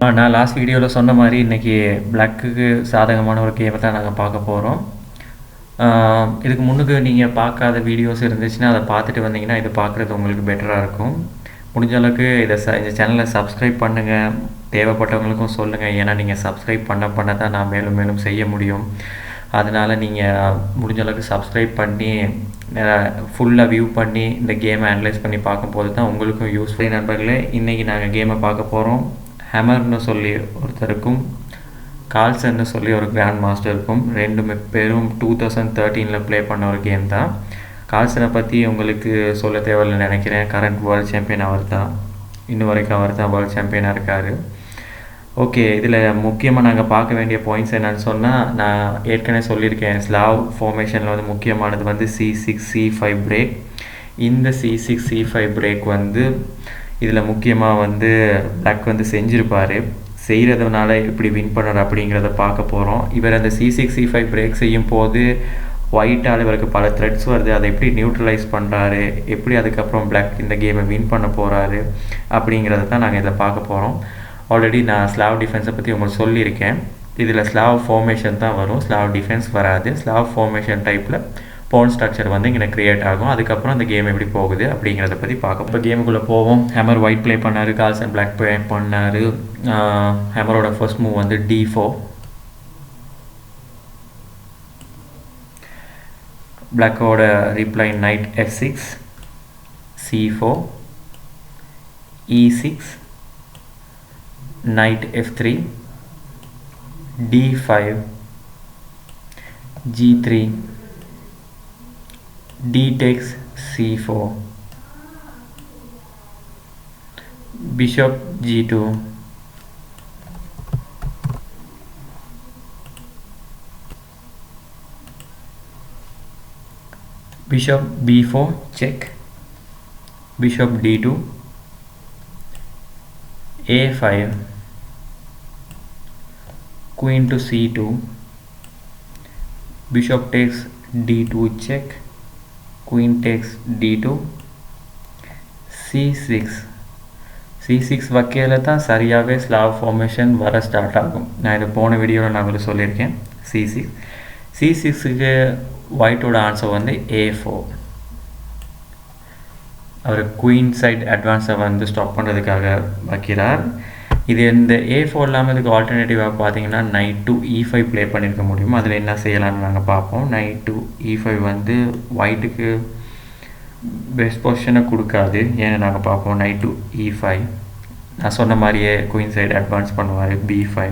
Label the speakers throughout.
Speaker 1: நான் லாஸ்ட் வீடியோவில் சொன்ன மாதிரி இன்றைக்கி பிளாக்குக்கு சாதகமான ஒரு கேமை தான் நாங்கள் பார்க்க போகிறோம். இதுக்கு முன்னுக்கு நீங்கள் பார்க்காத வீடியோஸ் இருந்துச்சுன்னா அதை பார்த்துட்டு வந்தீங்கன்னா இது பார்க்குறது உங்களுக்கு பெட்டராக இருக்கும். முடிஞ்ச அளவுக்கு இந்த சேனலை சப்ஸ்கிரைப் பண்ணுங்கள், தேவைப்பட்டவங்களுக்கும் சொல்லுங்கள். ஏன்னா நீங்கள் சப்ஸ்கிரைப் பண்ண தான் நான் மேலும் மேலும் செய்ய முடியும். அதனால் நீங்கள் முடிஞ்ச அளவுக்கு சப்ஸ்கிரைப் பண்ணி ஃபுல்லாக வியூ பண்ணி இந்த கேமை அனலைஸ் பண்ணி பார்க்கும்போது தான் உங்களுக்கும் யூஸ்ஃபுல். நண்பர்களே, இன்றைக்கி நாங்கள் கேமை பார்க்க போகிறோம். ஹேமர்னு சொல்லி ஒருத்தருக்கும் கால்சன்னு சொல்லி ஒரு கிராண்ட் மாஸ்டருக்கும் ரெண்டுமே பேரும் 2013 ப்ளே பண்ண ஒரு கேம் தான். கால்சனை பற்றி உங்களுக்கு சொல்ல தேவையில்லைன்னு நினைக்கிறேன். கரண்ட் வேர்ல்டு சாம்பியன் அவர் தான், இன்னும் வரைக்கும் அவர் தான் வேர்ல்டு சாம்பியனாக இருக்கார். ஓகே, இதில் முக்கியமாக நாங்கள் பார்க்க வேண்டிய பாயிண்ட்ஸ் என்னென்னு சொன்னால், நான் ஏற்கனவே சொல்லியிருக்கேன், ஸ்லாவ் ஃபார்மேஷனில் வந்து முக்கியமானது வந்து C6 C5 பிரேக். இந்த C6 C5 பிரேக் வந்து இதில் முக்கியமாக வந்து பிளாக் வந்து செஞ்சுருப்பார். செய்கிறதுனால எப்படி வின் பண்ணுற அப்படிங்கிறத பார்க்க போகிறோம். இவர் அந்த C6 C5 பிரேக் செய்யும் போது ஒயிட்டால் இவருக்கு பல த்ரெட்ஸ் வருது. அதை எப்படி நியூட்ரலைஸ் பண்ணுறாரு, எப்படி அதுக்கப்புறம் பிளாக் இந்த கேமை வின் பண்ண போகிறாரு அப்படிங்கிறத தான் நாங்கள் இதில் பார்க்க போகிறோம். ஆல்ரெடி நான் ஸ்லாவ் டிஃபென்ஸை பற்றி உங்களுக்கு சொல்லியிருக்கேன். இதில் ஸ்லாவ் ஃபார்மேஷன் தான் வரும், ஸ்லாவ் டிஃபென்ஸ் வராது. ஸ்லாவ் ஃபார்மேஷன் டைப்பில் போன் ஸ்ட்ரக்சர் வந்து இங்கே க்ரியேட் ஆகும். அதுக்கப்புறம் அந்த கேம் எப்படி போகுது அப்படிங்கிறத பற்றி பார்க்க. இப்போ கேமுக்குள்ளே போவோம். ஹேமர் ஒயிட் ப்ளே பண்ணார், கால்சன் பிளாக் ப்ளே பண்ணார். ஹேமரோட ஃபர்ஸ்ட் மூவ் வந்து D4. பிளாக்கோட reply knight F6, C4, E6, knight F3, D5, G3, D takes C4, bishop G2, bishop B4 check, bishop D2, A5, queen to C2, bishop takes D2 check, queen takes D2, C6. C6 வைக்கையில் தான் சரியாகவே Slav formation வர start ஆகும். நான் இது போன வீடியோவில் நான் உங்களுக்கு சொல்லியிருக்கேன். C6. C6க்கு ஒயிட்டோட ஆன்சர் வந்து A4. அவர் குயின் சைட் அட்வான்ஸை வந்து ஸ்டாப் பண்ணுறதுக்காக வைக்கிறார். இது இந்த A4 இல்லாமல் இதுக்கு ஆல்டர்னேட்டிவாக பார்த்தீங்கன்னா நைட் டு E5 ப்ளே பண்ணியிருக்க முடியும். அதில் என்ன செய்யலாம்னு நாங்கள் பார்ப்போம். நைட் டு E5 வந்து ஒயிட்டுக்கு பெஸ்ட் பொசிஷனை கொடுக்காது. ஏன்னு நாங்கள் பார்ப்போம். நைட் டு E5 நான் சொன்ன மாதிரியே குயின் சைடு அட்வான்ஸ் பண்ணுவார். B5,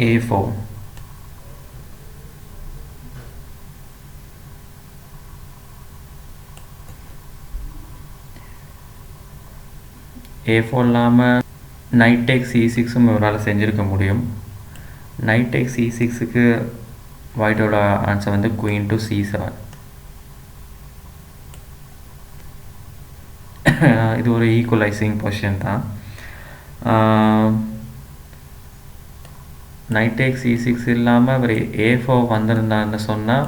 Speaker 1: A4, A4 இல்லாமல் நைட் டேக் C6ம் இவரால் செஞ்சுருக்க முடியும். நைட் டேக் C6க்கு ஒயிட்டோட ஆன்சர் வந்து குயின் டு C7. இது ஒரு ஈக்குவலைசிங் பொசிஷன் தான். நைட் டேக் C6 இல்லாமல் இவர் A4 வந்திருந்தான்னு சொன்னால்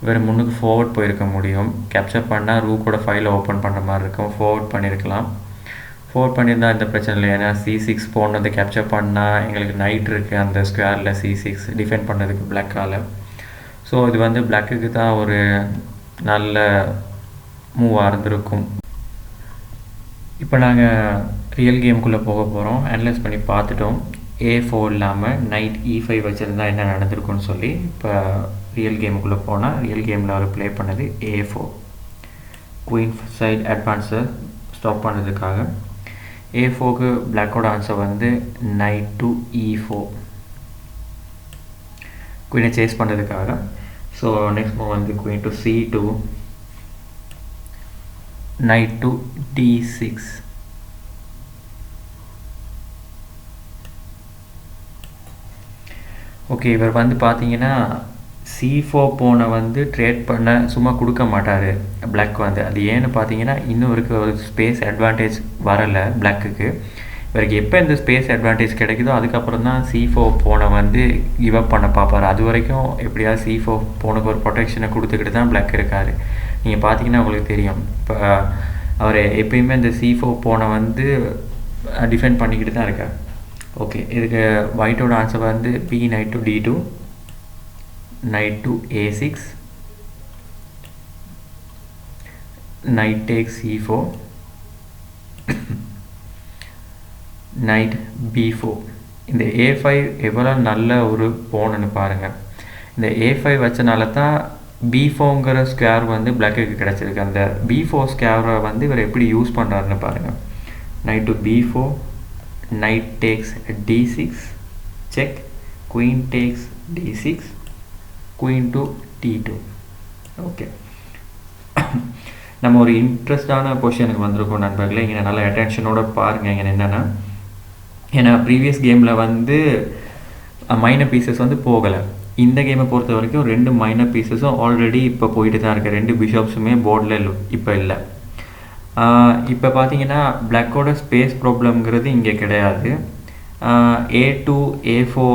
Speaker 1: இவர் முன்னுக்கு ஃபார்வர்ட் போயிருக்க முடியும். கேப்சர் பண்ணால் ரூக்கோட ஃபைலை ஓப்பன் பண்ணுற மாதிரி இருக்கும். ஃபார்வர்ட் பண்ணியிருக்கலாம். ஃபோர் பண்ணியிருந்தால் இந்த பிரச்சனை இல்லை. ஏன்னா C6 போனது கேப்சர் பண்ணால் எங்களுக்கு நைட் இருக்குது அந்த ஸ்கொயரில் C6 டிஃபெண்ட் பண்ணுறதுக்கு பிளாக்கால். ஸோ இது வந்து பிளாக்குக்கு தான் ஒரு நல்ல மூவாக இருந்திருக்கும். இப்போ நாங்கள் ரியல் கேமுக்குள்ளே போக போகிறோம். அனலைஸ் பண்ணி பார்த்துட்டோம். A4 இல்லாமல் நைட் E5 வச்சுருந்தா என்ன நடந்திருக்குன்னு சொல்லி. இப்போ ரியல் கேமுக்குள்ளே போனால் ரியல் கேமில் அவர் ப்ளே பண்ணது A4. குயின் சைட் அட்வான்ஸை ஸ்டாப் பண்ணுறதுக்காக. A4க்கு பிளாக்கோட ஆன்சர் வந்து நைட் டு E4 குயினை சேஸ் பண்ணுறதுக்காக. ஸோ நெக்ஸ்ட் மூவ் வந்து queen to C2, night to D6, okay. இவர் வந்து பார்த்தீங்கன்னா C4 போனை வந்து ட்ரேட் பண்ண சும்மா கொடுக்க மாட்டார் பிளாக் வந்து. அது ஏன்னு பார்த்தீங்கன்னா இன்னும் இவருக்கு ஒரு ஸ்பேஸ் அட்வான்டேஜ் வரலை பிளாக்குக்கு. இவருக்கு எப்போ இந்த ஸ்பேஸ் அட்வான்டேஜ் கிடைக்குதோ அதுக்கப்புறம் தான் C4 போனை வந்து கிவ் அப் பண்ண பார்ப்பார். அது வரைக்கும் எப்படியாவது C4 போனுக்கு ஒரு ப்ரொடெக்ஷனை கொடுத்துக்கிட்டு தான் பிளாக் இருக்கார். நீங்கள் பார்த்தீங்கன்னா உங்களுக்கு தெரியும். இப்போ அவர் எப்பயுமே இந்த c4 போனை வந்து டிஃபெண்ட் பண்ணிக்கிட்டு தான் இருக்கார். ஓகே, இதுக்கு ஒயிட்டோட ஆன்சர் வந்து b knight to d2, knight to a6, knight takes c4, knight b4. இந்த a5 எவ்வளோ நல்ல ஒரு போன்னு பாருங்கள். இந்த a5 வச்சனால தான் b4ங்கிற ஸ்கொயர் வந்து பிளாக்குக்கு கிடச்சிருக்கு. அந்த b4 ஸ்கொயரை வந்து இவர் எப்படி யூஸ் பண்ணுறாருன்னு பாருங்கள். knight to b4, knight takes d6, check, queen takes d6, queen to d2. Okay, நம்ம ஒரு இன்ட்ரெஸ்டான பொசிஷனுக்கு வந்திருக்கோம் நண்பர்களே. இங்கே நல்லா அட்டென்ஷனோட பாருங்கள். இங்கே என்னென்னா, ஏன்னா ப்ரீவியஸ் கேமில் வந்து மைனர் பீசஸ் வந்து போகலை. இந்த கேமை பொறுத்த வரைக்கும் 2 மைனர் பீசஸும் ஆல்ரெடி இப்போ போயிட்டு தான் இருக்குது. 2 பிஷப்ஸுமே போர்டில் இப்போ இல்லை. இப்போ பார்த்தீங்கன்னா பிளாக்கோட ஸ்பேஸ் ப்ராப்ளம்ங்கிறது இங்கே கிடையாது. a2 a4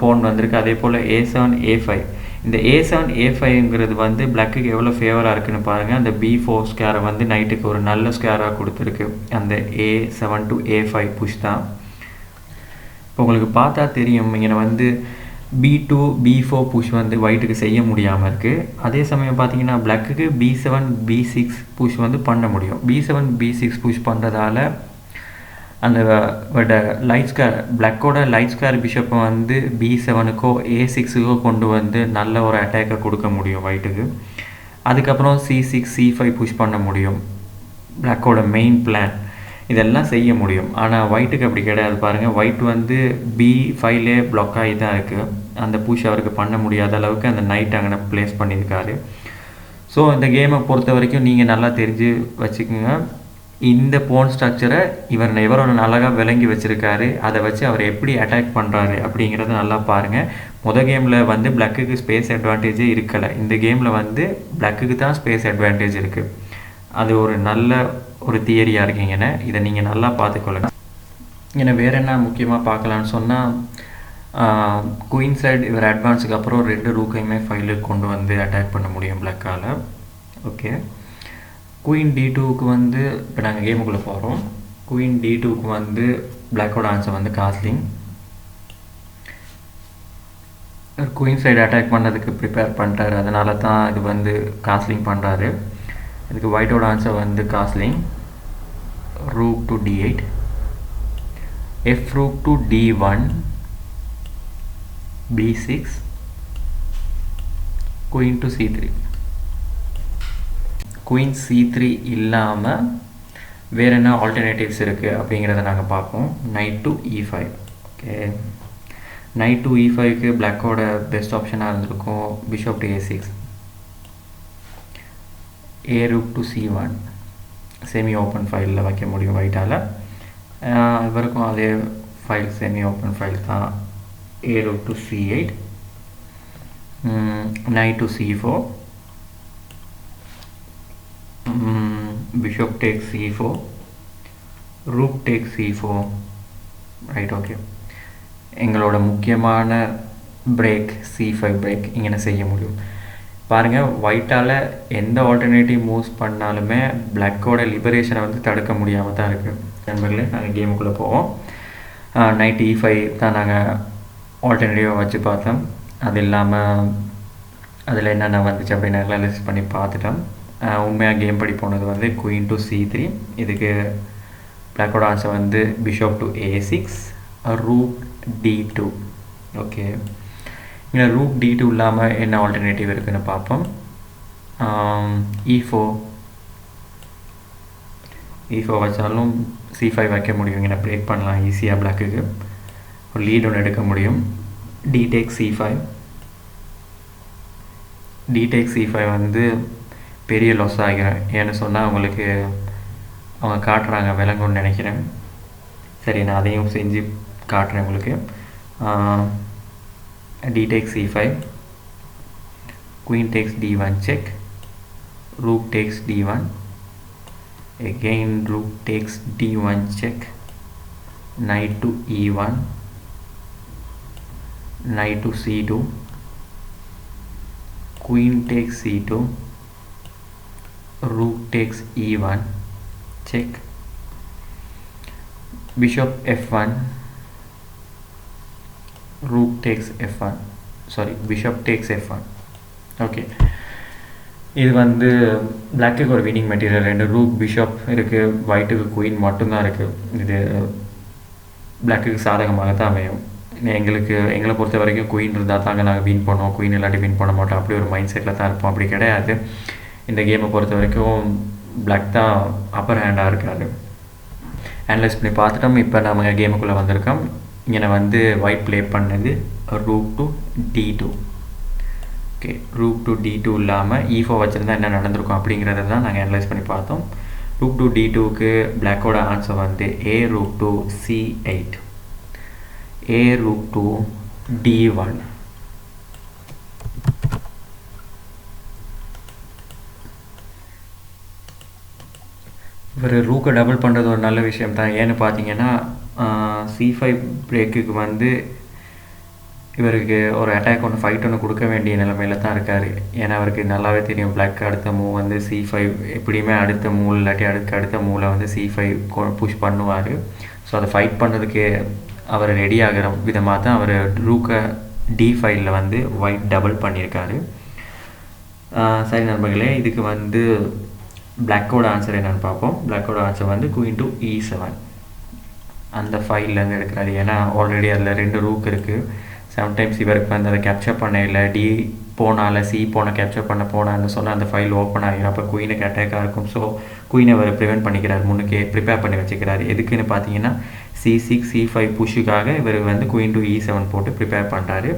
Speaker 1: போன் வந்திருக்கு. அதே போல் a7 a5. இந்த a7 a5ங்கிறது வந்து பிளாக்குக்கு எவ்வளோ ஃபேவராக இருக்குதுன்னு பாருங்கள். அந்த b4 ஸ்கேரை வந்து நைட்டுக்கு ஒரு நல்ல ஸ்கேராக கொடுத்துருக்கு. அந்த a7 to a5 புஷ் தான். இப்போ உங்களுக்கு பார்த்தா தெரியும், இங்கே வந்து b2 b4 புஷ் வந்து ஒயிட்டுக்கு செய்ய முடியாமல் இருக்குது. அதே சமயம் பார்த்தீங்கன்னா பிளாக்குக்கு b7 b6 புஷ் வந்து பண்ண முடியும். b7 b6 புஷ் பண்ணுறதால அந்த லைட் ஸ்கொயர் பிளாக்கோட லைட் ஸ்கொயர் பிஷப்பை வந்து b7க்கோ a6க்கோ கொண்டு வந்து நல்ல ஒரு அட்டாக்கை கொடுக்க முடியும் ஒயிட்டுக்கு. அதுக்கப்புறம் c6 c5 புஷ் பண்ண முடியும். பிளாக்கோட மெயின் பிளான் இதெல்லாம் செய்ய முடியும். ஆனால் ஒயிட்டுக்கு அப்படி கிடையாது. பாருங்கள், ஒயிட் வந்து b5லே பிளாக் ஆகி தான் இருக்குது. அந்த புஷ் அவருக்கு பண்ண முடியாத அளவுக்கு அந்த நைட் அங்கே ப்ளேஸ் பண்ணியிருக்காரு. ஸோ இந்த கேமை பொறுத்த வரைக்கும் நீங்கள் நல்லா தெரிஞ்சு வச்சுக்கோங்க. இந்த போன் ஸ்ட்ரக்சரை இவரோட அழகாக விளங்கி வச்சுருக்காரு. அதை வச்சு அவர் எப்படி அட்டாக் பண்ணுறாரு அப்படிங்கிறத நல்லா பாருங்கள். மொதல் கேமில் வந்து பிளாக்குக்கு ஸ்பேஸ் அட்வான்டேஜே இருக்கலை. இந்த கேமில் வந்து பிளாக்குக்கு தான் ஸ்பேஸ் அட்வான்டேஜ் இருக்குது. அது ஒரு நல்ல ஒரு தியரியாக இருக்கீங்கன்னு இதை நீங்கள் நல்லா பார்த்துக்கொள்ளுங்க. ஏன்னா வேறு என்ன முக்கியமாக பார்க்கலான்னு சொன்னால், குயின் சைடு இவர் அட்வான்ஸுக்கு அப்புறம் 2 ரூக்கையுமே ஃபைலுக்கு கொண்டு வந்து அட்டாக் பண்ண முடியும் பிளாக்கால். ஓகே, குயின் d2க்கு வந்து இப்போ நாங்கள் கேமுக்குள்ளே போகிறோம். குயின் d2க்கு வந்து பிளாக்கோட ஆன்சர் வந்து காஸ்லிங். குயின் சைடு அட்டாக் பண்ணுறதுக்கு ப்ரிப்பேர் பண்ணிட்டார். அதனால தான் இது வந்து காஸ்லிங் பண்ணுறாரு. இதுக்கு ஒயிட்டோட ஆன்சர் வந்து Gosling. rook to d8, f rook to d1, b6, queen to c3. Queen c3 இல்லாமல் வேறு என்ன ஆல்டர்னேட்டிவ்ஸ் இருக்குது அப்படிங்கிறத நாங்கள் பார்ப்போம். knight to e5. Okay, knight to e5க்கு பிளாக்கோட பெஸ்ட் ஆப்ஷனாக இருந்திருக்கும் bishop to a6, a rook to c1. Semi open ஃபைலில் வைக்க முடியும் ஒயிட்டால். இவருக்கும் அதே ஃபைல் செமி ஓப்பன் ஃபைல் தான். a rook to c8, knight to c4, bishop takes c4, rook takes c4. Right, okay. எங்களோட முக்கியமான பிரேக் c5 பிரேக் இங்கே செய்ய முடியும். பாருங்கள், ஒயிட்டால் எந்த ஆல்டர்னேட்டிவ் மூவ்ஸ் பண்ணாலுமே பிளாக்கோட லிபரேஷனை வந்து தடுக்க முடியாமல் தான் இருக்குது. நண்பர்களே, நாங்கள் கேமுக்குள்ளே போவோம். knight e5 தான் நாங்கள் ஆல்டர்னேட்டிவாக வச்சு பார்த்தோம். அது இல்லாமல் அதில் என்னென்ன வந்துச்சு அப்படின்னு அனலைஸ் பண்ணி பார்த்துட்டோம். உண்மையாக கேம் படி போனது வந்து குயின் டு c3. இதுக்கு பிளாக்கோட ஆன்சர் வந்து bishop to a6, rook d2. Okay, இங்கே ரூக் d2 இல்லாமல் என்ன ஆல்டர்னேட்டிவ் இருக்குதுன்னு பார்ப்போம். e4 வச்சாலும் c5 வைக்க முடியும். இங்கே பிரேக் பண்ணலாம் ஈஸியாக. பிளாக்குக்கு ஒரு லீட் ஒன்று எடுக்க முடியும். d takes c5 வந்து பெரிய லாஸ் ஆகிறேன். ஏன்னு சொன்னால் அவங்களுக்கு அவங்க காட்டுறாங்க விளங்குன்னு நினைக்கிறேன். சரி, நான் அதையும் செஞ்சு காட்டுறேன் உங்களுக்கு. d takes c5, queen takes d1 check, rook takes d1, again rook takes d1 check, knight to e1, knight to c2, queen takes c2, rook takes e1, check. Bishop f1, rook takes f1, sorry bishop takes f1. Okay, இது வந்து பிளாக்குக்கு ஒரு winning material. 2 rook bishop இருக்குது, ஒயிட்டுக்கு queen மட்டும்தான் இருக்குது. இது பிளாக்குக்கு சாதகமாக தான் அமையும். எங்களை பொறுத்த வரைக்கும் குயின் இருந்தால் தாங்க நாங்கள் வின் பண்ணோம், குயின் இல்லாட்டி வின் பண்ண மாட்டோம், அப்படி ஒரு மைண்ட் செட்டில் தான் இருப்போம். அப்படி கிடையாது. இந்த கேமை பொறுத்த வரைக்கும் பிளாக் தான் அப்பர் ஹேண்டாக இருக்காது. அனலைஸ் பண்ணி பார்த்துட்டோம். இப்போ நம்ம கேமுக்குள்ளே வந்திருக்கோம். இங்கே வந்து ஒயிட் ப்ளே பண்ணது rook to d2. Okay, rook to d2 இல்லாமல் e4 வச்சுருந்தா என்ன நடந்திருக்கும் அப்படிங்கிறத தான் நாங்கள் அனலைஸ் பண்ணி பார்த்தோம். rook to d2க்கு பிளாக்கோட ஆன்சர் வந்து a rook to c8, a rook to d1. இவர் ரூக்கை டபுள் பண்ணுறது ஒரு நல்ல விஷயம் தான். ஏன்னு பார்த்தீங்கன்னா c5 பிரேக்குக்கு வந்து இவருக்கு ஒரு அட்டாக் ஒன்று, ஃபைட் ஒன்று கொடுக்க வேண்டிய நிலைமையில தான் இருக்கார். ஏன்னா அவருக்கு நல்லாவே தெரியும் பிளாக் அடுத்த மூவ் வந்து c5 எப்படியுமே அடுத்த மூவ் இல்லாட்டி அடுத்த மூவில் வந்து c5 புஷ் பண்ணுவார். ஸோ அதை ஃபைட் பண்ணுறதுக்கு அவர் ரெடி ஆகிற விதமாக தான் அவர் ரூக்கை d5ல வந்து ஒயிட் டபுள் பண்ணியிருக்காரு. சரி நண்பர்களே, இதுக்கு வந்து பிளாக்கோட ஆன்சர் என்னென்னு பார்ப்போம். பிளாக்கோட ஆன்சர் வந்து குயின் டு e7 அந்த ஃபைல்லேருந்து எடுக்கிறாரு. ஏன்னா ஆல்ரெடி அதில் 2 ரூக் இருக்குது. சம்டைம்ஸ் இவருக்கு வந்து அதை கேப்சர் பண்ண இல்லை, டி போனால் சி கேப்சர் பண்ண போனான்னு சொன்னால் அந்த ஃபைல் ஓப்பன் ஆகிடும். அப்போ குயினுக்கு அட்டாக்காக இருக்கும். ஸோ குயினை அவர் ப்ரிவென்ட் பண்ணிக்கிறார், முன்னுக்கே ப்ரிப்பேர் பண்ணி வச்சுக்கிறாரு. எதுக்குன்னு பார்த்தீங்கன்னா c6 c5 புஷுக்காக இவர் வந்து குயின் டு e7 போட்டு ப்ரிப்பேர் பண்ணுறாரு.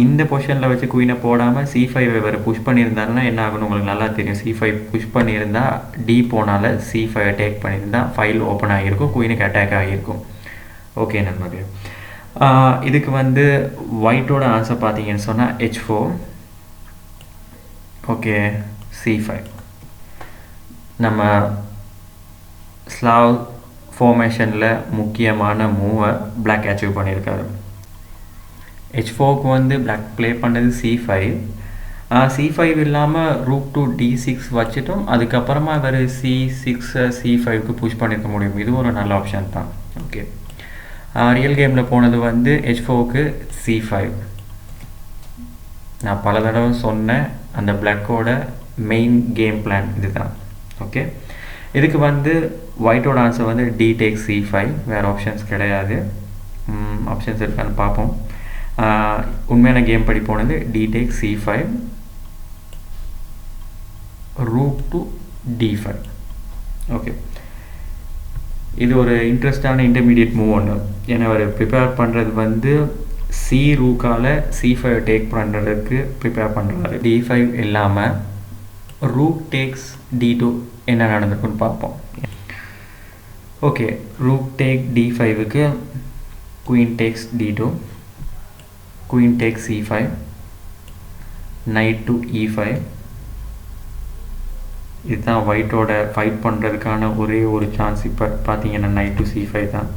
Speaker 1: இந்த பொசிஷனில் வச்சு குயினை போடாமல் c5 இவர் புஷ் பண்ணியிருந்தாருன்னா என்ன ஆகுன்னு உங்களுக்கு நல்லா தெரியும். c5 புஷ் பண்ணியிருந்தால் டி போனால் c5 அட்டாக் பண்ணியிருந்தால் ஃபைல் ஓப்பன் ஆகியிருக்கும், குயினுக்கு அட்டாக் ஆகியிருக்கும். ஓகே நண்பர்களே, இதுக்கு வந்து ஒயிட்டோட ஆன்சர் பார்த்தீங்கன்னு சொன்னால் h4, ஓகே c5. நம்ம ஸ்லாவ் ஃபார்மேஷனில் முக்கியமான மூவை பிளாக் அச்சீவ் பண்ணியிருக்காரு. h4க்கு வந்து பிளாக் ப்ளே பண்ணது c5. c5 இல்லாமல் rook to d6 வச்சுட்டும் அதுக்கப்புறமா இவர் c6 c5க்கு புஷ் பண்ணியிருக்க முடியும். இது ஒரு நல்ல ஆப்ஷன் தான். ஓகே, ரியல் கேமில் போனது வந்து h4க்கு c5. நான் பல தடவை சொன்னேன், அந்த பிளாக்கோட மெயின் கேம் பிளான் இது தான். ஓகே, இதுக்கு வந்து ஒயிட்டோட ஆன்சர் வந்து d takes c5, வேறு ஆப்ஷன்ஸ் கிடையாது. ஆப்ஷன்ஸ் இருக்கான்னு பார்ப்போம். உண்மையான கேம் படி போனது d takes c5, rook to d5. Okay, இது ஒரு இன்ட்ரெஸ்டான இன்டர்மீடியட் மூவ் ஒன்று. ஏன்னா அவர் ப்ரிப்பேர் பண்ணுறது வந்து சி ரூக்கால் c5 டேக் பண்ணுறதுக்கு ப்ரிப்பேர் பண்ணுறாரு. d5 இல்லாமல் rook takes d2 என்ன நடந்திருக்குன்னு பார்ப்போம். Okay, rook take d5க்கு queen takes d2, queen takes c5, knight to e5. இதுதான் ஒயிட்டோட ஃபைட் பண்ணுறதுக்கான ஒரே ஒரு சான்ஸ். இப்போ பார்த்தீங்கன்னா knight to c5 தான்.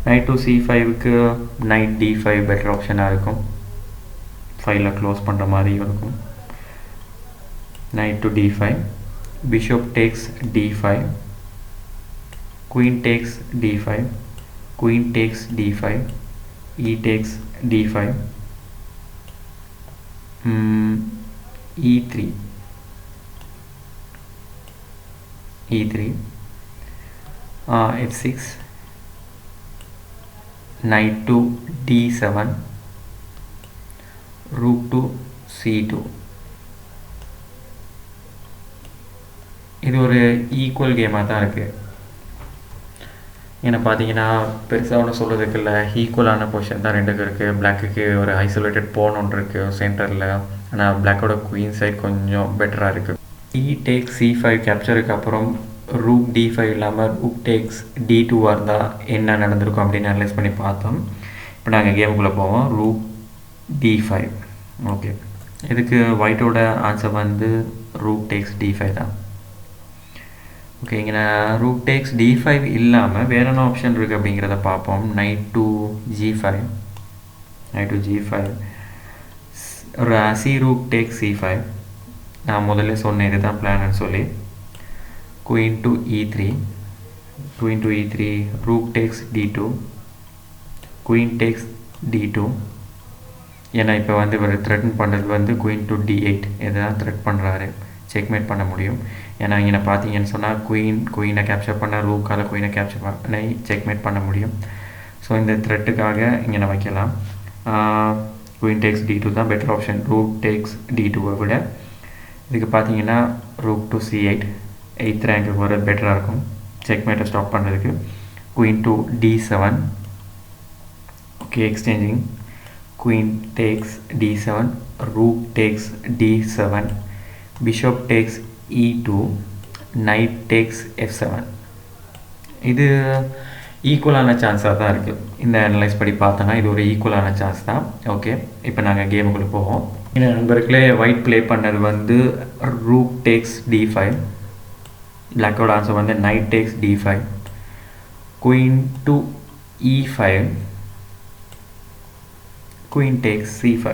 Speaker 1: knight to c5க்கு knight d5 better ஆப்ஷனாக இருக்கும், ஃபைலை க்ளோஸ் பண்ணுற மாதிரியும் இருக்கும். knight to d5, bishop takes d5, queen takes d5, queen takes d5, e takes d5, e3, e3, f6, knight to d7, rook to c2. இது ஒரு equal கேமாக தான் இருக்குது. ஏன்னா பார்த்தீங்கன்னா பெருசாக ஒன்றும் சொல்கிறதுக்கு இல்லை, ஈக்குவலான பொசிஷன் தான் ரெண்டுக்கு இருக்குது. பிளாக்குக்கு ஒரு ஐசோலேட்டட் போன் ஒன்று இருக்குது சென்டரில், ஆனால் பிளாக்கோட குயின் சைட் கொஞ்சம் பெட்டராக இருக்குது. e takes c5 கேப்சருக்கு அப்புறம் rook d5 இல்லாமல் rook takes d2 இருந்தால் என்ன நடந்திருக்கும் அப்படின்னு அனலைஸ் பண்ணி பார்த்தோம். இப்போ நாங்கள் கேமுக்குள்ளே போவோம். rook d5. ஓகே, இதுக்கு ஒயிட்டோட ஆன்சர் வந்து rook takes d5 தான். ஓகே, இங்கே நான் rook takes d5 இல்லாமல் வேறு என்ன ஆப்ஷன் இருக்குது அப்படிங்கிறத பார்ப்போம். knight to g5, knight to g5, c rook takes c5. நான் முதல்ல சொன்னேன் இதுதான் பிளான்னு சொல்லி. queen to e3, queen to e3, rook takes d2, queen takes d2. ஏன்னா இப்போ வந்து இவர் த்ரெட்டன் பண்ணுறது வந்து குயின் டு d8 இதுதான் த்ரெட் பண்ணுறாரு. செக்மேட் பண்ண முடியும். ஏன்னா இங்கே பார்த்தீங்கன்னு சொன்னால் குயினை கேப்சர் பண்ண ரூக்கால் குயினை கேப்சர் பண்ணி செக்மேட் பண்ண முடியும். ஸோ இந்த த்ரெட்டுக்காக இங்கே நான் வைக்கலாம். குயின் டேக்ஸ் d2 தான் பெட்டர் ஆப்ஷன் ரூக் டேக்ஸ் d2வை விட. இதுக்கு பார்த்தீங்கன்னா rook to c8 8th rank வர பெட்டராக இருக்கும் செக்மேட்டை ஸ்டாப் பண்ணுறதுக்கு. Queen to d7, okay exchanging. Queen takes d7, rook takes d7, bishop takes e2, knight takes f7. இது ஈக்குவலான சான்ஸாக தான் இருக்குது. இந்த அனலைஸ் படி பார்த்தோன்னா இது ஒரு ஈக்குவலான சான்ஸ் தான். ஓகே, இப்போ நாங்கள் கேமுக்குள்ளே போவோம். இந்த நண்பர்களே ஒயிட் ப்ளே பண்ணது வந்து ரூக் டேக்ஸ் d5, பிளாக்கோட ஆன்சர் வந்து knight takes d5, queen to e5, queen takes c5.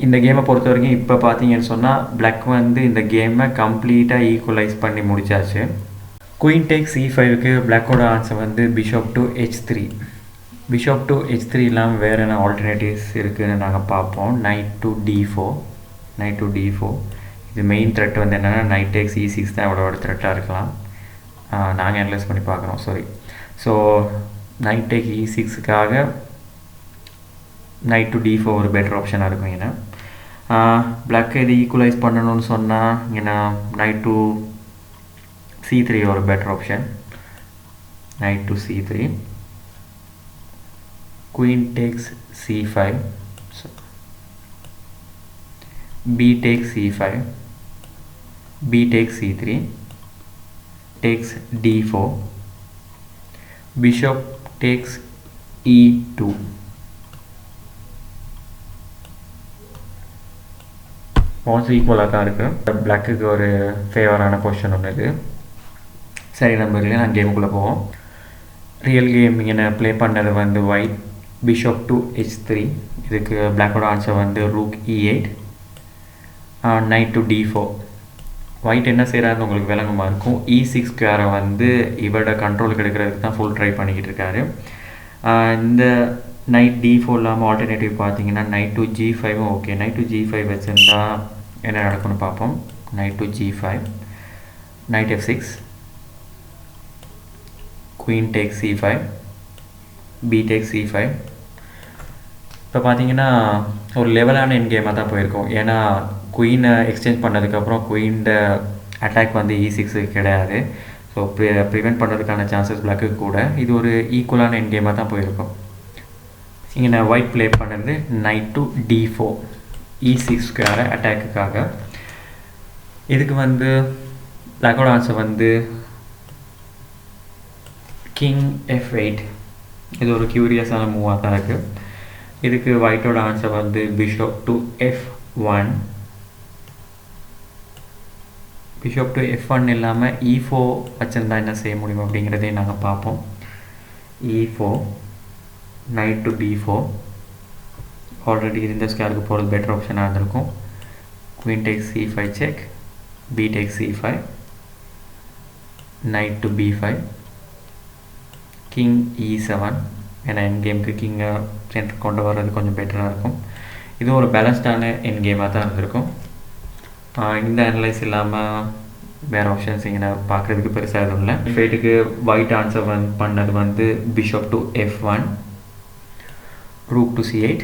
Speaker 1: இந்த கேமை பொறுத்த வரைக்கும் இப்போ பார்த்தீங்கன்னு சொன்னால் பிளாக் வந்து இந்த கேமை கம்ப்ளீட்டாக ஈக்குவலைஸ் பண்ணி முடிச்சாச்சு. குயின் டேக்ஸ் c5க்கு பிளாக்கோட ஆன்சர் வந்து bishop to h3. Bishop to h3 இல்லாமல் வேறு என்ன ஆல்டர்னேட்டிவ்ஸ் இருக்குதுன்னு நாங்கள் பார்ப்போம். Knight to d4, night to d4. இது மெயின் த்ரெட் வந்து என்னென்னா நைட் டேக்ஸ் e6 தான் எவ்வளோ த்ரெட்டாக இருக்கலாம். நாங்கள் அனலைஸ் பண்ணி பார்க்குறோம், சாரி. ஸோ நைட் டேக் e6க்காக நைட் டு d4 ஒரு பெட்டர் ஆப்ஷனாக இருக்கும். ஏன்னா பிளாக் இது ஈக்குவலைஸ் பண்ணணும்னு சொன்னால் ஏன்னா நைட் டு c3 ஒரு better option. Night to c3, queen tax c5, b takes c5, b takes c3, takes d4, bishop takes e2. Points ஈக்குவலாக தான் இருக்குது. பிளாக்குக்கு ஒரு ஃபேவரான பொசிஷன் ஒன்று இது. சரி நம்பர்களே, நான் கேமுக்குள்ளே போவோம். ரியல் கேம் இங்கே ப்ளே பண்ணது வந்து ஒயிட் பிஷப் டு h3. இதுக்கு பிளாக்கோட ஆன்சர் வந்து rook e8, night to d4. White என்ன செய்கிறாருன்னு உங்களுக்கு விளங்கமாக இருக்கும். e6 ஸ்கொயரை வந்து இவரோட கண்ட்ரோலுக்கு எடுக்கிறதுக்கு தான் ஃபுல் ட்ரை பண்ணிக்கிட்டு இருக்காரு. இந்த நைட் d4 இல்லாமல் ஆல்டர்னேட்டிவ் பார்த்தீங்கன்னா நைட் டு g5ம் ஓகே. நைட் டு g5 வச்சுருந்தா என்ன நடக்கும்னு பார்ப்போம். Knight to g5, knight f6, queen take c5, b take c5. இப்போ பார்த்தீங்கன்னா ஒரு லெவலான என் கேமாக தான் போயிருக்கோம். ஏன்னா குயினை எக்ஸ்சேஞ்ச் பண்ணதுக்கப்புறம் குயின்ட அட்டாக் வந்து e6 கிடையாது. ஸோ ப்ரிவெண்ட் பண்ணுறதுக்கான சான்சஸ் பிளாக்கு கூட. இது ஒரு ஈக்குவலான என் கேமாக தான் போயிருக்கோம். இங்கே நான் ஒயிட் ப்ளே பண்ணது நைட் டு d4 e6 ஸ்கொயரை அட்டாக்குக்காக. இதுக்கு வந்து பிளாக்கோட ஆன்சர் வந்து கிங் f8. இது ஒரு க்யூரியஸான மூவாக தான் இருக்குது. இதுக்கு ஒயிட்டோட ஆன்சர் வந்து bishop to f1. Bishop to f1 இல்லாமல் e4 வச்சுருந்தா என்ன செய்ய முடியும் அப்படிங்கிறதையும் நாங்கள் பார்ப்போம். e4, night to d4. Already இருந்த ஸ்கொயருக்கு போகிறது பெட்டர் ஆப்ஷனாக இருந்திருக்கும். Queen take c5 check, b take c5, night to b5, king e7. ஏன்னா என் கேமுக்கு கிங்கை சென்டர் கொண்டு வர்றது கொஞ்சம் பெட்டராக இருக்கும். இதுவும் ஒரு பேலன்ஸ்டான என் கேமாக தான் இருந்திருக்கும். இந்த அனலைஸ் இல்லாமல் வேறு ஆப்ஷன்ஸ் இங்கே பார்க்குறதுக்கு பெருசாக எதுவும் இல்லை. ஃபைட்டுக்கு ஒயிட் ஆன்சர் பண்ணது வந்து bishop to f1, rook to c8,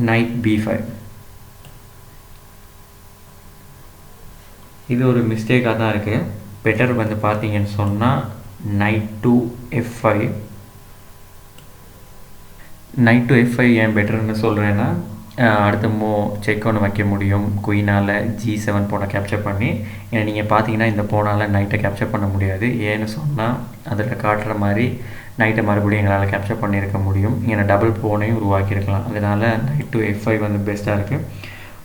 Speaker 1: knight b5. இது ஒரு மிஸ்டேக்காக தான் இருக்குது. பெட்டர் வந்து பார்த்தீங்கன்னு சொன்னால் knight to f5. knight to f5 ஏன் பெட்டர்னு சொல்கிறேன்னா அடுத்த செக் ஒன்று வைக்க முடியும் குயினால் g7 போனை கேப்சர் பண்ணி. ஏன்னா நீங்கள் பார்த்தீங்கன்னா இந்த போனால் நைட்டை கேப்சர் பண்ண முடியாது. ஏன்னு சொன்னால் அதில் காட்டுற மாதிரி நைட்டை மறுபடியும் எங்களால் கேப்சர் பண்ணியிருக்க முடியும். இங்கே டபுள் போனையும் உருவாக்கியிருக்கலாம். அதனால் நைட் டு f5 வந்து பெஸ்ட்டாக இருக்குது.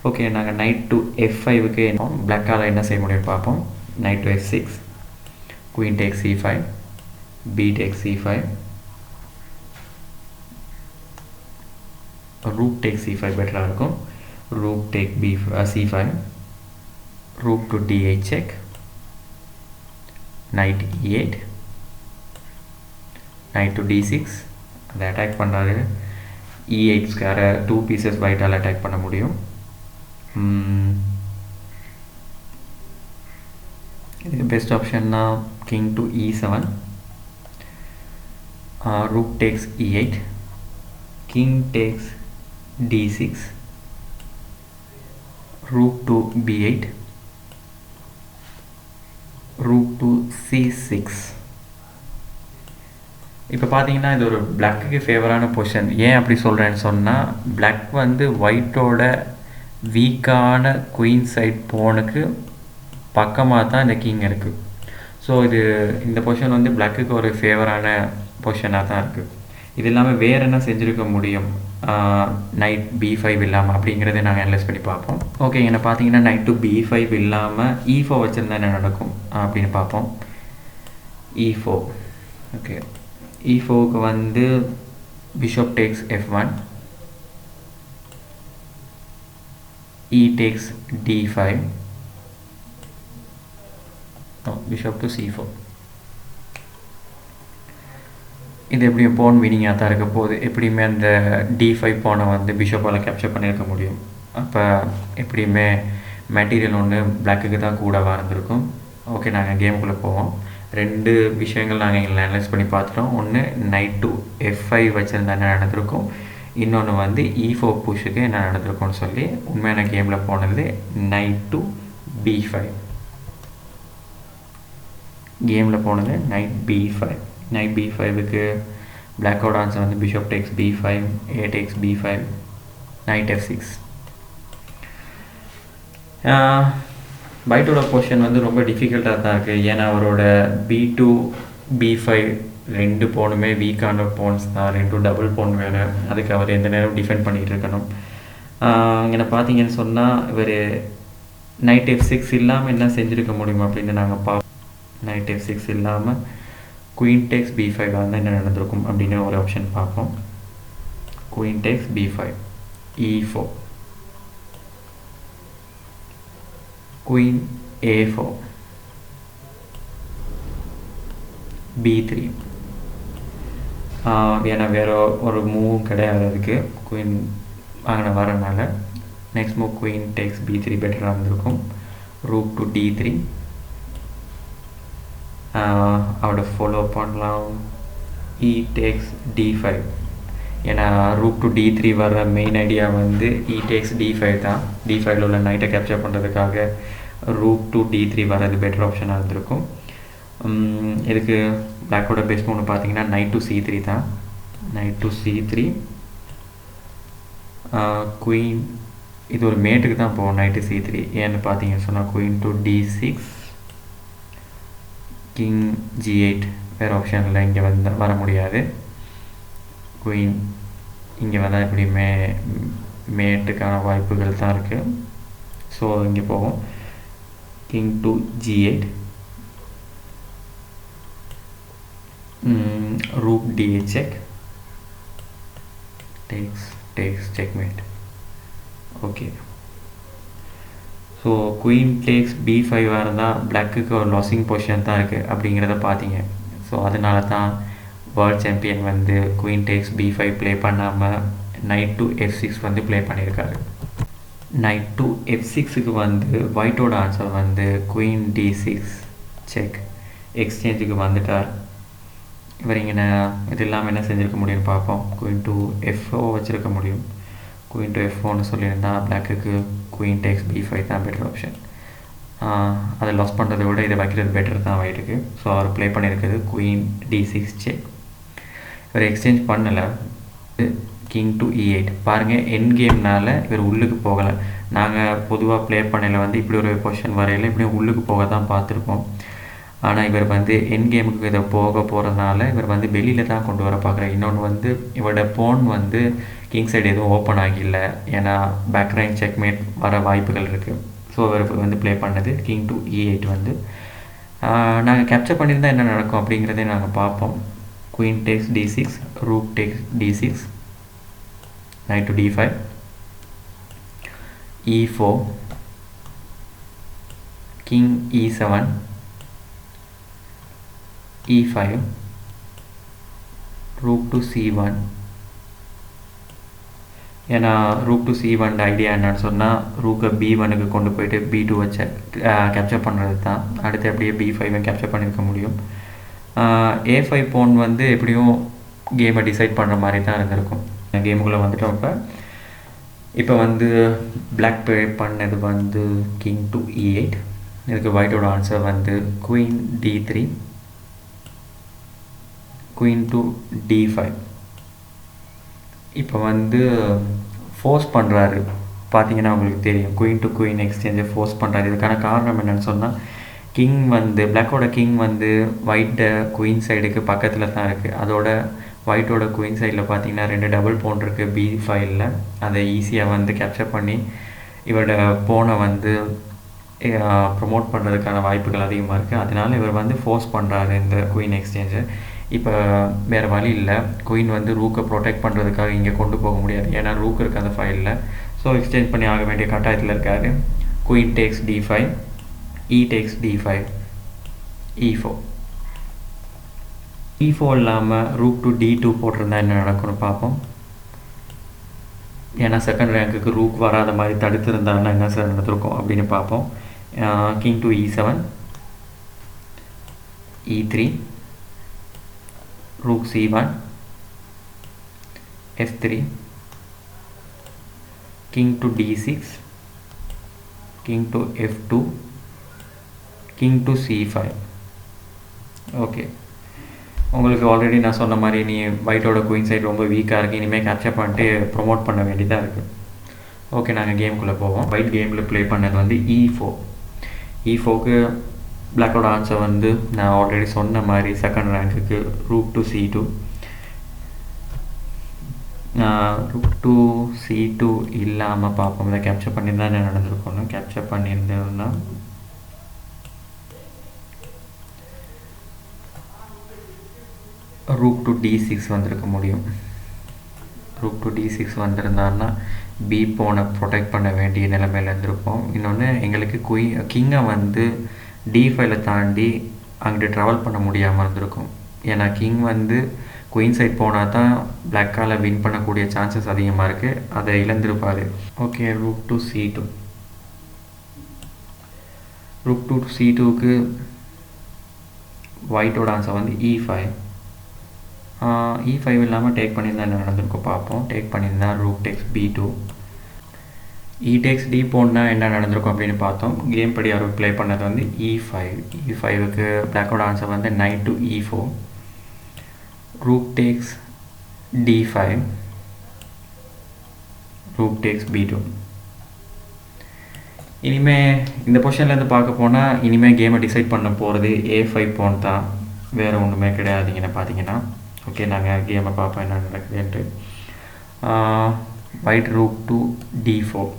Speaker 1: ஓகே, நாங்கள் நைட் டு f5க்கு பிளாக்கால் என்ன செய்ய முடியும் பார்ப்போம். Knight to f6, queen take c5, b take c5, rook take c5 பெட்டராக இருக்கும். rook take c5, rook to d8 check, knight e8, knight to d6. அதை அட்டாக் பண்ணுறாரு. e8 ஸ்கொயரை 2 பீசஸ் ஒயிட்டால் அட்டாக் பண்ண முடியும். இதுக்கு best ஆப்ஷன்னா king to e7, rook takes e8, king takes d6, rook to b8, rook to c6. இப்போ பார்த்தீங்கன்னா இது ஒரு பிளாக்குக்கு ஃபேவரான பொசிஷன். ஏன் அப்படி சொல்கிறேன்னு சொன்னால், பிளாக் வந்து ஒயிட்டோட வீக்கான குயின் சைட் போனுக்கு பக்கமாக தான் இந்த கிங் இருக்குது. ஸோ இந்த பொசிஷன் வந்து பிளாக்குக்கு ஒரு ஃபேவரான பொசிஷனாக தான் இருக்குது. இது இல்லாமல் வேறு என்ன செஞ்சுருக்க முடியும் நைட் b5 இல்லாமல் அப்படிங்கிறத நாங்கள் அனலைஸ் பண்ணி பார்ப்போம். ஓகே, என்ன பார்த்தீங்கன்னா நைட் டு b5 இல்லாமல் e4 வச்சுருந்தா என்ன நடக்கும் அப்படின்னு பார்ப்போம். e4. ஓகே, e4க்கு வந்து bishop takes f1, e takes d5, bishop to c4. இது எப்படியும் போன் வினிங்காக தான் இருக்க போகுது. எப்படியுமே அந்த d5 போனை வந்து பிஷப்பால் கேப்சர் பண்ணியிருக்க முடியும். அப்போ எப்படியுமே மெட்டீரியல் ஒன்று பிளாக்குக்கு தான் கூட வந்திருக்கும். ஓகே, நாங்கள் கேமுக்குள்ளே போவோம். 2 விஷயங்கள் நாங்கள் எங்களை அனலைஸ் பண்ணி பார்த்துட்டோம். ஒன்று நைட் டு f5 வச்சுருந்தா என்ன நடந்திருக்கும், இன்னொன்று வந்து e4 புஷுக்கு என்ன நடந்திருக்கும்னு சொல்லி உண்மையான கேமில் போனது நைட் டு b5. கேமில் போனது நைட் b5. நைட் b5க்கு பிளாக்கோட ஆன்சர் வந்து bishop takes b5, a takes b5, knight f6. பைட்டோட பொசிஷன் வந்து ரொம்ப டிஃபிகல்ட்டாக தான் இருக்குது. ஏன்னா அவரோட b2 b5 2 போனுமே வீக்கான போன்ஸ் தான். 2 டபுள் போன் வேணும். அதுக்கு அவர் எந்த நேரம் டிஃபெண்ட் பண்ணிகிட்டு இருக்கணும். இங்கே பார்த்தீங்கன்னு சொன்னால் இவர் நைட் f6 இல்லாமல் என்ன செஞ்சுருக்க முடியும் அப்படின்னு நாங்கள் பார்ப்போம். நைட் f6 இல்லாமல் குயின் டேக்ஸ் b5 வந்து என்ன நடந்திருக்கும் அப்படின்னு ஒரு ஆப்ஷன் பார்ப்போம். Queen tax b5, e4, queen a4, b3. ஏன்னா வேறு ஒரு மூவும் கிடையாது அதுக்கு குயின் அங்கே வரனால. Next move queen tax b3 பெட்டராக இருந்திருக்கும். Rook to d3. அவரோட ஃபாலோ பண்ணலாம். e takes d5. ஏன்னா ரூக் டு d3 வர்ற மெயின் ஐடியா வந்து e டேக்ஸ் d5 தான். d5ல உள்ள நைட்டை கேப்சர் பண்ணுறதுக்காக ரூக் டு d3 வர்றது பெட்டர் ஆப்ஷனாக இருந்திருக்கும். இதுக்கு பிளாக்கோட பெஸ்ட் மூணு பார்த்தீங்கன்னா நைட் டு c3 தான். நைட் டு c3, குயின் இது ஒரு மேட்டுக்கு தான் போகும் நைட்டு c3. ஏன்னு பார்த்தீங்கன்னு சொன்னால் queen to d6, king g8. வேறு ஆப்ஷன் இல்லை, இங்கே வர முடியாது. குயின் இங்கே வந்தால் எப்படியுமே மேட்டுக்கான வாய்ப்புகள் தான் இருக்குது. ஸோ இங்கே போகும். King to g8, rook d8 check, takes checkmate. Okay, so queen tax b5 இருந்தால் பிளாக்குக்கு ஒரு லாஸிங் பொசிஷன் தான் இருக்குது அப்படிங்கிறத பார்த்தீங்க. ஸோ அதனால தான் வேர்ல்ட் சாம்பியன் வந்து குயின் டேக்ஸ் b5 ப்ளே பண்ணாமல் நைட் டு f6 வந்து ப்ளே பண்ணியிருக்காரு. நைட் டு f6க்கு வந்து ஒயிட்டோட ஆன்சர் வந்து குயின் d6 செக், எக்ஸ்சேஞ்சுக்கு வந்துட்டார். இவர் இங்கே இது இல்லாமல் என்ன செஞ்சுருக்க முடியும்னு பார்ப்போம். குயின் டு f4 வச்சுருக்க முடியும். குயின் டு f4ன்னு சொல்லியிருந்தால் பிளாக்குக்கு குயின் டேக்ஸ் b5 தான் பெட்டர் ஆப்ஷன். அதை லாஸ் பண்ணுறதை விட இதை வைக்கிறது பெட்டர் தான் ஒயிட்டுக்கு. ஸோ அவர் ப்ளே பண்ணியிருக்குது குயின் d6 செக். இவர் எக்ஸ்சேஞ்ச் பண்ணலை. கிங் டு e8 பாருங்கள், என் கேம்னால் இவர் உள்ளுக்கு போகலை. நாங்கள் பொதுவாக ப்ளே பண்ணையில் வந்து இப்படி ஒரு பொசிஷன் வரையில் இப்படியும் உள்ளுக்கு போக தான் பார்த்துருப்போம். ஆனால் இவர் வந்து என் கேமுக்கு இதை போக போகிறதுனால இவர் வந்து வெளியில் தான் கொண்டு வர பார்க்குறாரு. இன்னொன்று வந்து இவரோட போன் வந்து கிங் சைடு எதுவும் ஓப்பன் ஆகிஇல்லை. ஏன்னா பேக்ரைன் செக்மேட் வர வாய்ப்புகள் இருக்குது. ஸோ இவர் வந்து ப்ளே பண்ணது கிங் டு e8 வந்து நாங்கள் கேப்சர் பண்ணியிருந்தால் என்ன நடக்கும் அப்படிங்கிறதே நாங்கள் பார்ப்போம். Queen tax d6, rook tax d6, knight to d5, e4, king e7 e5 rook to c1. ஏன்னா ரூக் டு c1 ஐடியா என்னன்னு சொன்னால் ரூக்கை b1க்கு கொண்டு போயிட்டு b2 வச்சு கேப்சர் பண்ணுறது தான். அடுத்து அப்படியே b5 கேப்சர் பண்ணியிருக்க முடியும். a5 போன் வந்து எப்படியும் கேமை டிசைட் பண்ணுற மாதிரி தான் இருந்திருக்கும். கேமுக்குள்ளே வந்துட்டோம். இப்போ வந்து பிளாக் ப்ளே பண்ணது வந்து கிங் டு e8. இதுக்கு ஒயிட்டோட ஆன்சர் வந்து queen d3 queen to d5. இப்போ வந்து ஃபோர்ஸ் பண்ணுறாரு. பார்த்தீங்கன்னா உங்களுக்கு தெரியும், குயின் டு குயின் எக்ஸ்சேஞ்சை ஃபோர்ஸ் பண்ணுறாரு. இதுக்கான காரணம் என்னென்னு சொன்னால் கிங் வந்து பிளாக்கோட கிங் வந்து ஒயிட்டை குயின் சைடுக்கு பக்கத்தில் தான் இருக்குது. அதோட ஒயிட்டோட குயின் சைடில் பார்த்தீங்கன்னா 2 டபுள் போன் இருக்குது b5ல். அதை ஈஸியாக வந்து கேப்சர் பண்ணி இவரோட போனை வந்து ப்ரொமோட் பண்ணுறதுக்கான வாய்ப்புகள் அதிகமாக இருக்குது. அதனால இவர் வந்து ஃபோர்ஸ் பண்ணுறாரு இந்த குயின் எக்ஸ்சேஞ்சை. இப்போ வேறு வழி இல்லை, குயின் வந்து ரூக்கை ப்ரொடெக்ட் பண்ணுறதுக்காக இங்கே கொண்டு போக முடியாது, ஏன்னா ரூக் இருக்குது அந்த ஃபைலில். ஸோ எக்ஸ்சேஞ்ச் பண்ணி ஆக வேண்டிய கட்டாயத்தில் இருக்காரு. Queen tax d5 e takes d5 e4. e4 இல்லாமல் ரூக் டு d2 போட்டிருந்தா என்ன நடக்கும்னு பார்ப்போம். ஏன்னா செகண்ட் ரேங்க்குக்கு ரூக் வராத மாதிரி தடுத்திருந்தாங்கன்னா என்ன சார் நடந்திருக்கும் அப்படின்னு பார்ப்போம். King to e7 e3 rook c1 f3 king to d6 king to f2 king to c5. Okay, உங்களுக்கு ஆல்ரெடி நான் சொன்ன மாதிரி நீ ஒயிட்டோட குயின் சைடு ரொம்ப வீக்காக இருக்குது, இனிமேல் கேப்சர் பண்ணிட்டு ப்ரொமோட் பண்ண வேண்டியதாக இருக்குது. ஓகே, நாங்கள் கேமுக்குள்ளே போவோம். ஒயிட் கேமில் ப்ளே பண்ணது வந்து e4. e4க்கு பிளாக்கோட ஆன்சர் வந்து நான் ஆல்ரெடி சொன்ன மாதிரி செகண்ட் ரேங்க்குக்கு rook to c2. Rook to c2 இல்லாமல் பார்ப்போம். இதை கேப்சர் பண்ணியிருந்தா என்ன நடந்திருக்கோன்னு. கேப்சர் பண்ணியிருந்தோம்னா ரூக் டு d6 வந்திருக்க முடியும். ரூக் டு d6 வந்திருந்தாருன்னா பி போனை ப்ரொடெக்ட் பண்ண வேண்டிய நிலைமையில் இருந்திருப்போம். இன்னொன்று எங்களுக்கு கிங்கை வந்து d5ல தாண்டி அங்கிட்டு ட்ராவல் பண்ண முடியாமல் இருந்திருக்கும். ஏன்னா கிங் வந்து குயின் சைட் போனால் தான் பிளாக்கால் வின் பண்ணக்கூடிய சான்சஸ் அதிகமாக இருக்குது, அதை இழந்திருப்பார். Okay, rook to c2. Rook to c2க்கு ஒயிட்டோட ஆன்சர் வந்து e5. e5 இல்லாமல் டேக் பண்ணியிருந்தா என்ன நடந்திருக்கும் பார்ப்போம். டேக் பண்ணியிருந்தா rook takes b2 e takes d போனா என்ன நடந்திருக்கும் அப்படின்னு பார்த்தோம். கேம் படி அவர் ப்ளே பண்ணது வந்து e5. e5க்கு பிளாக்கோட ஆன்சர் வந்து knight to e4 rook takes d5 rook takes b2. இனிமேல் இந்த பொசிஷன்லேருந்து பார்க்க போனால் இனிமேல் கேமை டிசைட் பண்ண போகிறது a5 போன் தான், வேறு ஒன்றுமே கிடையாதுங்கன்னு பார்த்தீங்கன்னா. ஓகே, நாங்கள் கேமை பார்ப்போம் என்ன நடக்குதுன்ட்டு. White rook to d4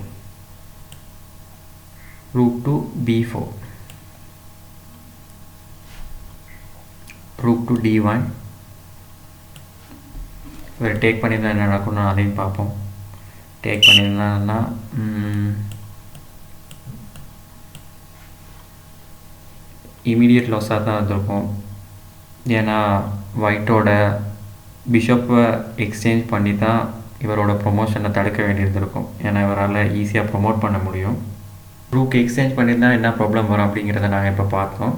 Speaker 1: rook to b4 rook to d1. இவர் டேக் பண்ணியிருந்தா என்ன நடக்கும்னு அதையும் பார்ப்போம். டேக் பண்ணியிருந்தாங்கன்னா இமீடியட் லாஸாக தான் இருந்திருக்கும். ஏன்னா ஒயிட்டோட பிஷப்பை எக்ஸ்சேஞ்ச் பண்ணி தான் இவரோட ப்ரொமோஷனை தடுக்க வேண்டியிருந்திருக்கும். ஏன்னா இவரால் ஈஸியாக ப்ரொமோட் பண்ண முடியும். ரூக் எக்ஸ்சேஞ்ச் பண்ணியிருந்தால் என்ன ப்ராப்ளம் வரும் அப்படிங்கிறத நாங்கள் இப்போ பார்த்தோம்.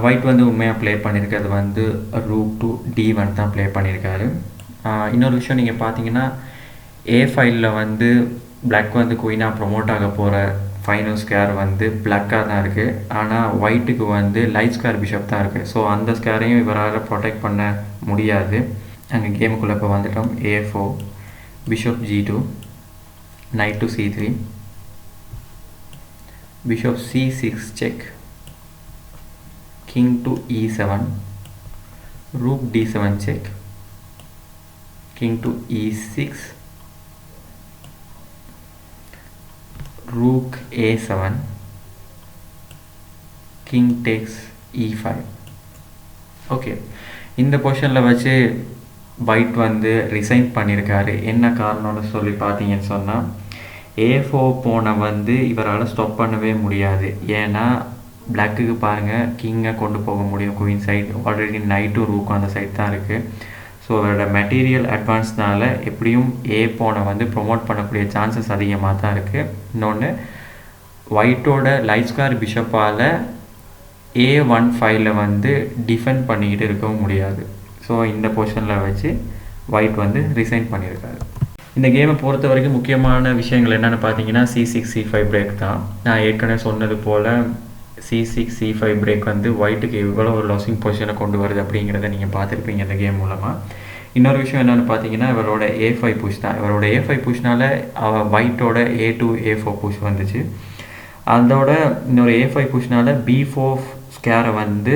Speaker 1: ஒயிட் வந்து உண்மையாக ப்ளே பண்ணியிருக்கிறது வந்து ரூக் டு d1 தான் ப்ளே பண்ணியிருக்காரு. இன்னொரு விஷயம் நீங்கள் பார்த்தீங்கன்னா a5ல் வந்து பிளாக் வந்து குயினாக ப்ரொமோட் ஆக போகிற ஃபைனல் ஸ்கேர் வந்து பிளாக்காக தான் இருக்குது. ஆனால் ஒயிட்டுக்கு வந்து லைட் ஸ்கேர் பிஷப் தான் இருக்குது. ஸோ அந்த ஸ்கேரையும் இவரால் ப்ரொடெக்ட் பண்ண முடியாது. அங்கே கேமுக்குள்ளே இப்போ வந்துட்டோம். a4 bishop g2 knight to c3 bishop c6 check king to e7 rook d7 check king to e6 rook a7 king takes e5. Okay, இந்த பொசிஷனில் வச்சு ஒயிட் வந்து ரிசைன் பண்ணியிருக்காரு. என்ன காரணம்னு சொல்லி பார்த்தீங்கன்னு சொன்னால் A4 போன வந்து இவரால் ஸ்டாப் பண்ணவே முடியாது. ஏன்னா பிளாக்குக்கு பாருங்கள் கிங்கை கொண்டு போக முடியும் குயின் சைட். ஆல்ரெடி நைட்டும் ரூக்கும் அந்த சைட் தான் இருக்குது. ஸோ அவரோட மெட்டீரியல் அட்வான்ஸ்னால எப்படியும் போனை வந்து ப்ரொமோட் பண்ணக்கூடிய சான்சஸ் அதிகமாக தான் இருக்குது. இன்னொன்று ஒயிட்டோட லைட் ஸ்கொயர் பிஷப்பால் A15 வந்து டிஃபெண்ட் பண்ணிக்கிட்டு இருக்கவும் முடியாது. ஸோ இந்த பொசிஷனில் வச்சு ஒயிட் வந்து ரிசைன் பண்ணியிருக்காரு. இந்த கேமை பொறுத்த வரைக்கும் முக்கியமான விஷயங்கள் என்னென்னு பார்த்தீங்கன்னா C6 C5 பிரேக் தான். நான் ஏற்கனவே சொன்னது போல் C6 C5 பிரேக் வந்து ஒயிட்டுக்கு எவ்வளோ ஒரு லாசிங் பொசிஷனை கொண்டு வருது அப்படிங்கிறத நீங்கள் பார்த்துருப்பீங்க இந்த கேம் மூலமாக. இன்னொரு விஷயம் என்னென்னு பார்த்தீங்கன்னா இவரோட A5 புஷ் தான். இவரோட A5 புஷ்னால ஒயிட்டோட A2 A4 புஷ் வந்துச்சு. அதோட இன்னொரு A5 புஷ்னால B4 ஸ்கேரை வந்து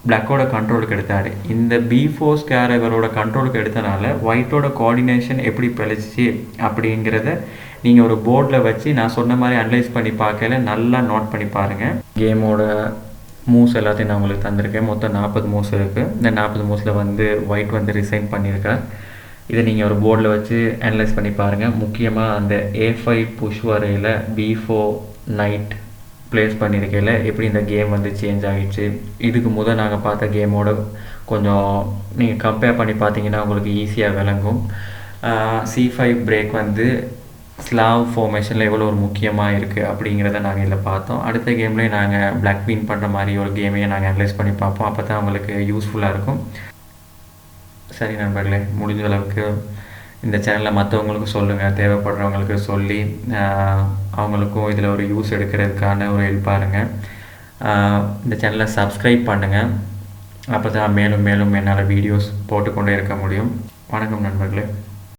Speaker 1: பிளாக்கோட கண்ட்ரோலுக்கு எடுத்தார். இந்த B4 ஸ்கேரை இவரோட கண்ட்ரோலுக்கு எடுத்தனால ஒயிட்டோட கோஆர்டினேஷன் எப்படி பிழைச்சி அப்படிங்கிறத நீங்கள் ஒரு போர்டில் வச்சு நான் சொன்ன மாதிரி அனலைஸ் பண்ணி பார்க்கல நல்லா நோட் பண்ணி பாருங்கள். கேமோட மூவ்ஸ் எல்லாத்தையும் நான் உங்களுக்கு தந்திருக்கேன். மொத்தம் 40 மூவ்ஸ் இருக்குது. இந்த 40 மூவ்ஸில் வந்து ஒயிட் வந்து ரிசைன் பண்ணியிருக்கார். இதை நீங்கள் ஒரு போர்டில் வச்சு அனலைஸ் பண்ணி பாருங்கள். முக்கியமாக அந்த A5 புஷ் வரையில் B4 நைட் ப்ளேஸ் பண்ணியிருக்கையில் எப்படி இந்த கேம் வந்து சேஞ்ச் ஆகிடுச்சு. இதுக்கு முதல் நாங்கள் பார்த்த கேமோட கொஞ்சம் நீங்கள் கம்பேர் பண்ணி பார்த்தீங்கன்னா உங்களுக்கு ஈஸியாக விளங்கும். C5 பிரேக் வந்து ஸ்லாவ் ஃபார்மேஷனில் எவ்வளோ ஒரு முக்கியமாக இருக்குது அப்படிங்கிறத நாங்கள் இதில் பார்த்தோம். அடுத்த கேம்லேயே நாங்கள் பிளாக் வின் பண்ணுற மாதிரி ஒரு கேமையை நாங்கள் அனலைஸ் பண்ணி பார்ப்போம். அப்போ தான் உங்களுக்கு யூஸ்ஃபுல்லாக இருக்கும். சரி நண்பர்களே, முடிஞ்ச அளவுக்கு இந்த சேனலில் மற்றவங்களுக்கும் சொல்லுங்கள். தேவைப்படுறவங்களுக்கு சொல்லி அவங்களுக்கும் இதில் ஒரு யூஸ் எடுக்கிறதுக்கான ஒரு ஹெல்ப்பாக இருங்க. இந்த சேனலை சப்ஸ்கிரைப் பண்ணுங்கள். அப்போ தான் மேலும் மேலும் என்னால் வீடியோஸ் போட்டுக்கொண்டே இருக்க முடியும். வணக்கம் நண்பர்களே.